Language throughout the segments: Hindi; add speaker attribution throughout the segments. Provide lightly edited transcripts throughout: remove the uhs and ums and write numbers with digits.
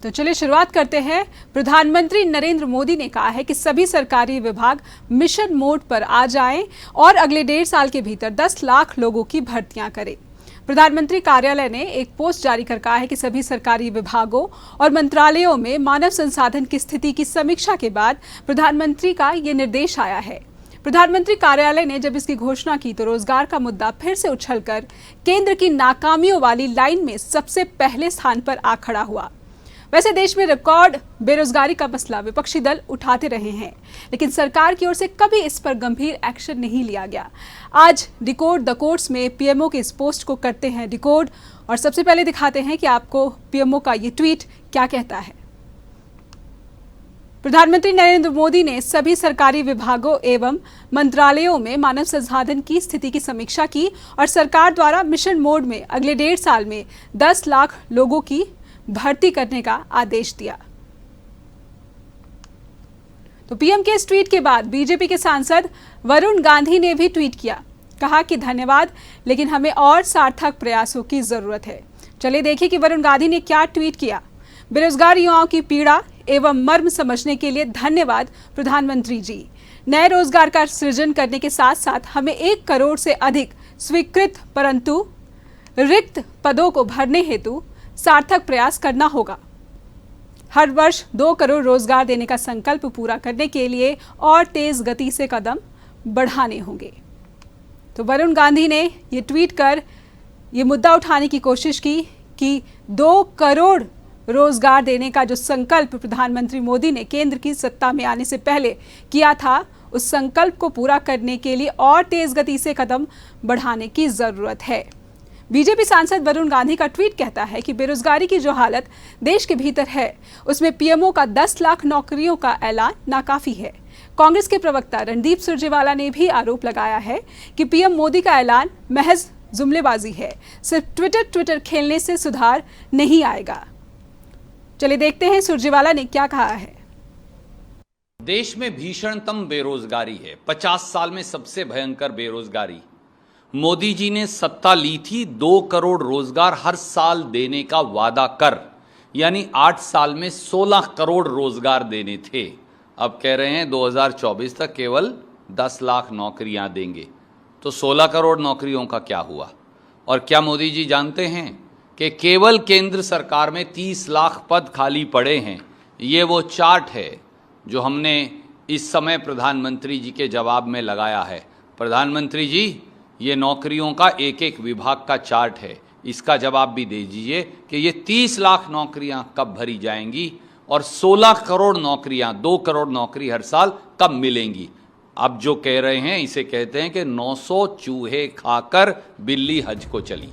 Speaker 1: तो चलिए शुरुआत करते हैं। प्रधानमंत्री नरेंद्र मोदी ने कहा है कि सभी सरकारी विभाग मिशन मोड पर आ जाएं और अगले 1.5 साल के भीतर 10 लाख लोगों की भर्तियां करें। प्रधानमंत्री कार्यालय ने एक पोस्ट जारी कर कहा है कि सभी सरकारी विभागों और मंत्रालयों में मानव संसाधन की स्थिति की समीक्षा के बाद प्रधानमंत्री का ये निर्देश आया है। प्रधानमंत्री कार्यालय ने जब इसकी घोषणा की तो रोजगार का मुद्दा फिर से उछलकर केंद्र की नाकामियों वाली लाइन में सबसे पहले स्थान पर आ खड़ा हुआ। वैसे देश में रिकॉर्ड बेरोजगारी का मसला विपक्षी दल उठाते रहे हैं, लेकिन सरकार की ओर से कभी इस पर गंभीर एक्शन नहीं लिया गया। आज डिकोड द कोर्ट्स में पीएमओ के इस पोस्ट को करते हैं डिकोड और सबसे पहले दिखाते हैं कि आपको पीएमओ का ये ट्वीट क्या कहता है। प्रधानमंत्री नरेंद्र मोदी ने सभी सरकारी विभागों एवं मंत्रालयों में मानव संसाधन की स्थिति की समीक्षा की और सरकार द्वारा मिशन मोड में अगले 1.5 साल में 10 लाख लोगों की भर्ती करने का आदेश दिया। तो पीएम के इस ट्वीट के बाद बीजेपी के सांसद वरुण गांधी ने भी ट्वीट किया, कहा कि धन्यवाद, लेकिन हमें और सार्थक प्रयासों की जरूरत है। चलिए देखिए कि वरुण गांधी ने क्या ट्वीट किया। बेरोजगार युवाओं की पीड़ा एवं मर्म समझने के लिए धन्यवाद प्रधानमंत्री जी। नए रोजगार का सृजन करने के साथ साथ हमें 1 करोड़ से अधिक स्वीकृत परंतु रिक्त पदों को भरने हेतु सार्थक प्रयास करना होगा। हर वर्ष 2 करोड़ रोजगार देने का संकल्प पूरा करने के लिए और तेज गति से कदम बढ़ाने होंगे। तो वरुण गांधी ने ये ट्वीट कर ये मुद्दा उठाने की कोशिश की कि 2 करोड़ रोजगार देने का जो संकल्प प्रधानमंत्री मोदी ने केंद्र की सत्ता में आने से पहले किया था, उस संकल्प को पूरा करने के लिए और तेज गति से कदम बढ़ाने की जरूरत है। बीजेपी सांसद वरुण गांधी का ट्वीट कहता है कि बेरोजगारी की जो हालत देश के भीतर है, उसमें पीएमओ का 10 लाख नौकरियों का ऐलान नाकाफी है। कांग्रेस के प्रवक्ता रणदीप सुरजेवाला ने भी आरोप लगाया है कि पीएम मोदी का ऐलान महज जुमलेबाजी है, सिर्फ ट्विटर खेलने से सुधार नहीं आएगा। चलिए देखते हैं सुरजेवाला ने क्या कहा है।
Speaker 2: देश में भीषणतम बेरोजगारी है, 50 साल में सबसे भयंकर बेरोजगारी। मोदी जी ने सत्ता ली थी 2 करोड़ रोजगार हर साल देने का वादा कर, यानी 8 साल में 16 करोड़ रोजगार देने थे। अब कह रहे हैं 2024 तक केवल 10 लाख नौकरियां देंगे। तो 16 करोड़ नौकरियों का क्या हुआ? और क्या मोदी जी जानते हैं कि केवल केंद्र सरकार में 30 लाख पद खाली पड़े हैं? ये वो चार्ट है जो हमने इस समय प्रधानमंत्री जी के जवाब में लगाया है। प्रधानमंत्री जी, ये नौकरियों का एक विभाग का चार्ट है, इसका जवाब भी दे दीजिए कि ये 30 लाख नौकरियां कब भरी जाएंगी और 16 करोड़ नौकरियां, 2 करोड़ नौकरी हर साल कब मिलेंगी? अब जो कह रहे हैं इसे कहते हैं कि 900 चूहे खाकर बिल्ली हज को चली।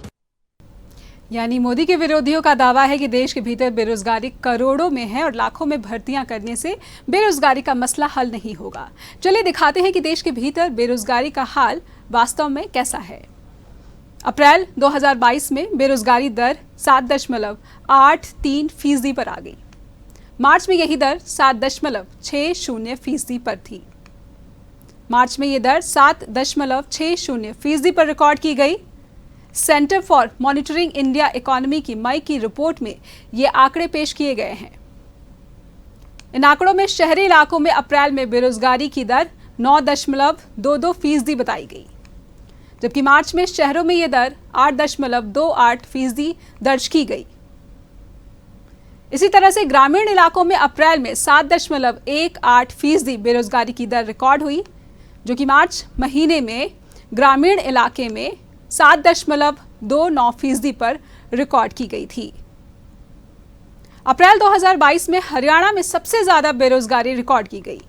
Speaker 1: यानी मोदी के विरोधियों का दावा है कि देश के भीतर बेरोजगारी करोड़ों में है और लाखों में भर्तियां करने से बेरोजगारी का मसला हल नहीं होगा। चलिए दिखाते हैं कि देश के भीतर बेरोजगारी का हाल वास्तव में कैसा है। अप्रैल 2022 में बेरोजगारी दर 7.83% पर आ गई। मार्च में यही दर 7.60% पर थी। मार्च में यह दर 7.60% पर रिकॉर्ड की गई। Centre for monitoring India economy की मई की रिपोर्ट में ये आंकड़े पेश किए गए हैं। इन आंकड़ों में शहरी इलाकों में अप्रैल में बेरोजगारी की दर 9.22% बताई गई, जबकि मार्च में शहरों में यह दर 8.28% दर्ज की गई। इसी तरह से ग्रामीण इलाकों में अप्रैल में 7.18% बेरोजगारी की दर रिकॉर्ड हुई, जो कि मार्च महीने में ग्रामीण इलाके में 7.29% पर रिकॉर्ड की गई थी। अप्रैल 2022 में हरियाणा में सबसे ज्यादा बेरोजगारी रिकॉर्ड की गई।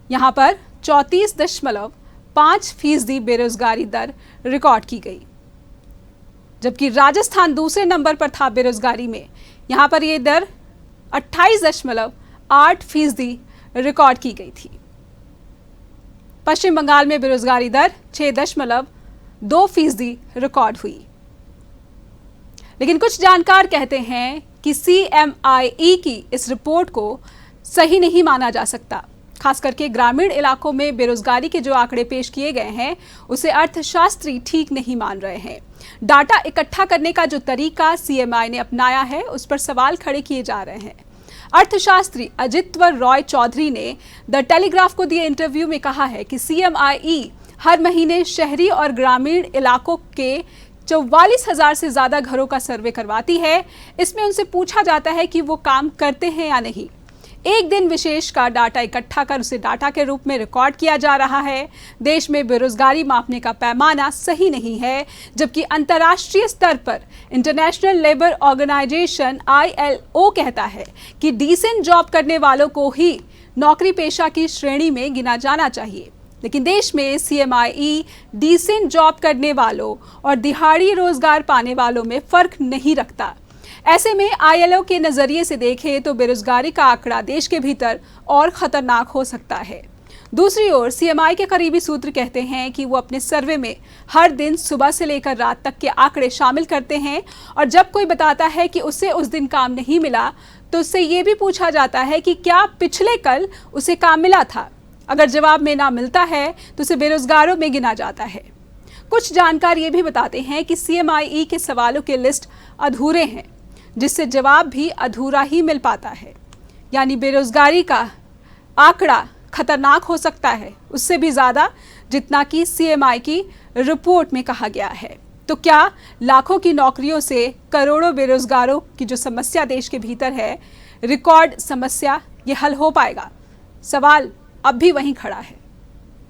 Speaker 1: यहां पर 34.5% बेरोजगारी दर रिकॉर्ड की गई, जबकि राजस्थान दूसरे नंबर पर था बेरोजगारी में। यहां पर यह दर 28.8% रिकॉर्ड की गई थी। पश्चिम बंगाल में बेरोजगारी दर 6.2% रिकॉर्ड हुई। लेकिन कुछ जानकार कहते हैं कि CMIE की इस रिपोर्ट को सही नहीं माना जा सकता। खास करके ग्रामीण इलाकों में बेरोजगारी के जो आंकड़े पेश किए गए हैं, उसे अर्थशास्त्री ठीक नहीं मान रहे हैं। डाटा इकट्ठा करने का जो तरीका सीएमआई ने अपनाया है उस पर सवाल खड़े किए जा रहे हैं। अर्थशास्त्री अजितवर रॉय चौधरी ने द टेलीग्राफ को दिए इंटरव्यू में कहा है कि सीएमआई हर महीने शहरी और ग्रामीण इलाकों के 44,000 से ज्यादा घरों का सर्वे करवाती है। इसमें उनसे पूछा जाता है कि वो काम करते हैं या नहीं। एक दिन विशेष का डाटा इकट्ठा कर उसे डाटा के रूप में रिकॉर्ड किया जा रहा है। देश में बेरोजगारी मापने का पैमाना सही नहीं है, जबकि अंतर्राष्ट्रीय स्तर पर इंटरनेशनल लेबर ऑर्गेनाइजेशन ILO कहता है कि डिसेंट जॉब करने वालों को ही नौकरी पेशा की श्रेणी में गिना जाना चाहिए। लेकिन देश में सीएमआई डिसेंट जॉब करने वालों और दिहाड़ी रोजगार पाने वालों में फर्क नहीं रखता। ऐसे में ILO के नजरिए से देखें तो बेरोजगारी का आंकड़ा देश के भीतर और खतरनाक हो सकता है। दूसरी ओर सीएमआई के करीबी सूत्र कहते हैं कि वो अपने सर्वे में हर दिन सुबह से लेकर रात तक के आंकड़े शामिल करते हैं और जब कोई बताता है कि उसे उस दिन काम नहीं मिला तो उससे ये भी पूछा जाता है कि क्या पिछले कल उसे काम मिला था। अगर जवाब में ना मिलता है तो उसे बेरोजगारों में गिना जाता है। कुछ जानकार ये भी बताते हैं कि सीएमआई के सवालों के लिस्ट अधूरे हैं, जिससे जवाब भी अधूरा ही मिल पाता है। यानी बेरोजगारी का आंकड़ा खतरनाक हो सकता है, उससे भी ज़्यादा जितना कि सीएमआई की रिपोर्ट में कहा गया है। तो क्या लाखों की नौकरियों से करोड़ों बेरोजगारों की जो समस्या देश के भीतर है, रिकॉर्ड समस्या, ये हल हो पाएगा? सवाल अब भी वहीं खड़ा है।